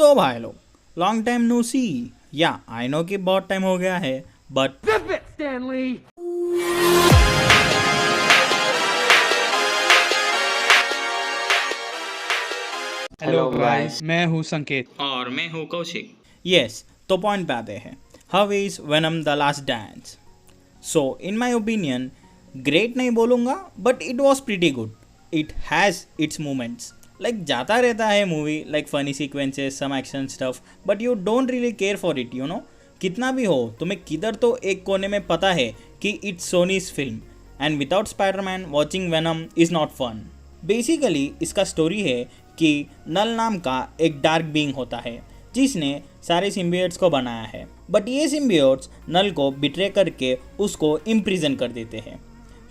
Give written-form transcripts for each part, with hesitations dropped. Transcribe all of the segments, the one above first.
तो भाई लोग, लॉन्ग टाइम नो सी। या आई नो कि बहुत टाइम हो गया है, बट हेलो गाइस, मैं हूँ संकेत। और मैं हूँ कौशिक। यस, तो पॉइंट पे आते हैं। How is Venom the last dance? So in my opinion, great नहीं बोलूँगा, but it was pretty good. It has its moments. Like जाता रहता है movie, like funny sequences, some action stuff, but you don't really care for it, you know. कितना भी हो, तुम्हें किधर तो एक कोने में पता है कि it's Sony's film, and without Spider-Man watching Venom is not fun. Basically इसका स्टोरी है कि नल नाम का एक डार्क बीइंग होता है जिसने सारे सिम्बियोट्स को बनाया है, बट ये सिम्बियोट्स नल को बिट्रे करके उसको इम्प्रिजन कर देते हैं.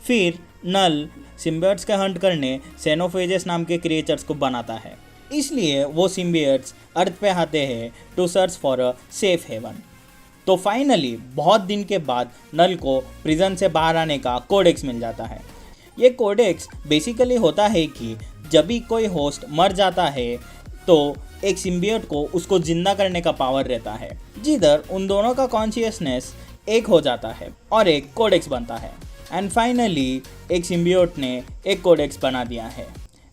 फिर नल सिम्बियोट्स का हंट करने सेनोफेजेस नाम के क्रिएचर्स को बनाता है, इसलिए वो सिम्बियोट्स अर्थ पे आते हैं to search for a safe haven. तो फाइनली बहुत दिन के बाद नल को प्रिजन से बाहर आने का कोडेक्स मिल जाता है. ये कोडेक्स बेसिकली होता है कि जब भी कोई होस्ट मर जाता है तो एक सिम्बियोट को उसको जिंदा करने का पावर रहता है, जिधर उन दोनों का कॉन्शियसनेस एक हो जाता है और एक कोडेक्स बनता है. एंड फाइनली एक सिम्बियोट ने एक कोडेक्स बना दिया है,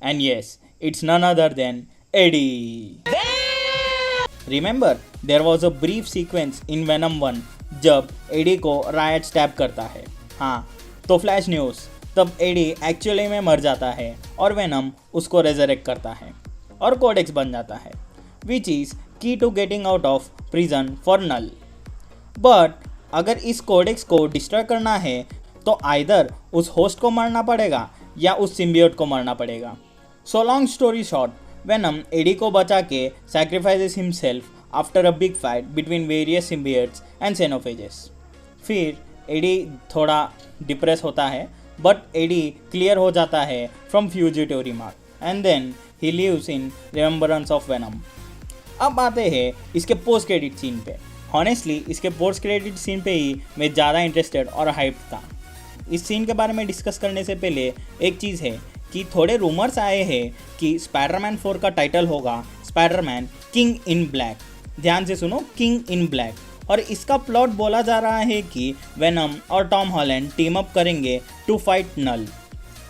and yes, it's none other than Eddie. Remember, there was a brief sequence in Venom 1 जब एडी को रायट स्टैब करता है. हाँ, तो फ्लैश न्यूज़, तब एडी एक्चुअली में मर जाता है और वेनम उसको रेजरेक्ट करता है और कोडेक्स बन जाता है, which is key to getting out of prison for Knull. But अगर इस कोडेक्स को डिस्ट्रॉय करना है तो आइदर उस होस्ट को मारना पड़ेगा या उस सिम्बियोट को मारना पड़ेगा. So long story short, Venom Eddie को बचा के sacrifices himself after a big fight between various symbiotes and xenophages. फिर एडी थोड़ा डिप्रेस होता है, बट एडी क्लियर हो जाता है from fugitive remark, and then he lives in remembrance of venom. अब आते हैं इसके पोस्ट क्रेडिट सीन पे. हॉनेस्टली इसके पोस्ट क्रेडिट सीन पे ही मैं ज़्यादा इंटरेस्टेड और हाइप था. इस सीन के बारे में डिस्कस करने से पहले एक चीज़ है कि थोड़े रूमर्स आए हैं कि स्पाइडरमैन 4 का टाइटल होगा स्पाइडरमैन किंग इन ब्लैक. ध्यान से सुनो, किंग इन ब्लैक. और इसका प्लॉट बोला जा रहा है कि वेनम और टॉम हॉलैंड टीम अप करेंगे टू फाइट नल.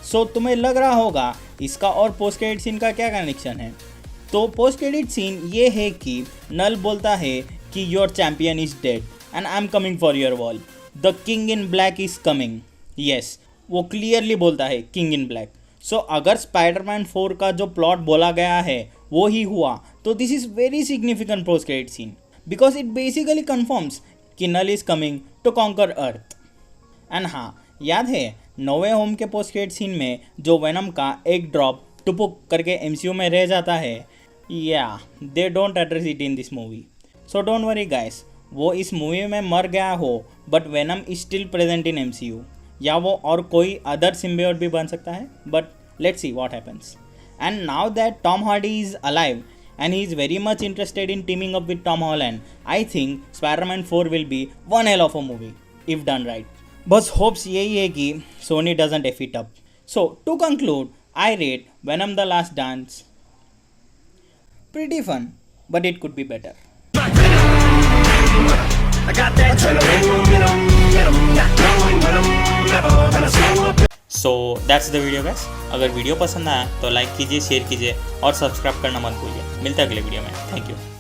सो तुम्हें लग रहा होगा इसका और पोस्ट क्रेडिट सीन का क्या कनेक्शन है. तो पोस्ट क्रेडिट सीन ये है कि नल बोलता है कि your champion is dead and I am coming for your wall. The king in black is coming. Yes, वो क्लियरली बोलता है किंग इन ब्लैक. सो अगर स्पाइडरमैन 4 का जो प्लॉट बोला गया है वो ही हुआ तो this is very significant post credit scene, because it basically confirms कि Knull is coming to conquer earth. And हाँ, याद है नोवे होम के पोस्ट क्रेडिट सीन में जो वेनम का एक ड्रॉप टुपुक करके एमसीयू में रह जाता है, या they don't address it in this movie. So don't worry guys, वो इस मूवी में मर गया हो but venom is still present in MCU, या वो और कोई अदर सिम्बियोट भी बन सकता है, but let's see what happens. And now that Tom Hardy is alive and he is very much interested in teaming up with Tom Holland, I think Spider-Man 4 will be one hell of a movie if done right. बस hopes यही है कि Sony doesn't F it up. So to conclude, I rate Venom the Last Dance pretty fun, but it could be better. So that's the video guys. अगर video पसंद आया तो like कीजिए, share कीजिए और सब्सक्राइब करना मत भूलिए. मिलते हैं अगले वीडियो में. Thank you.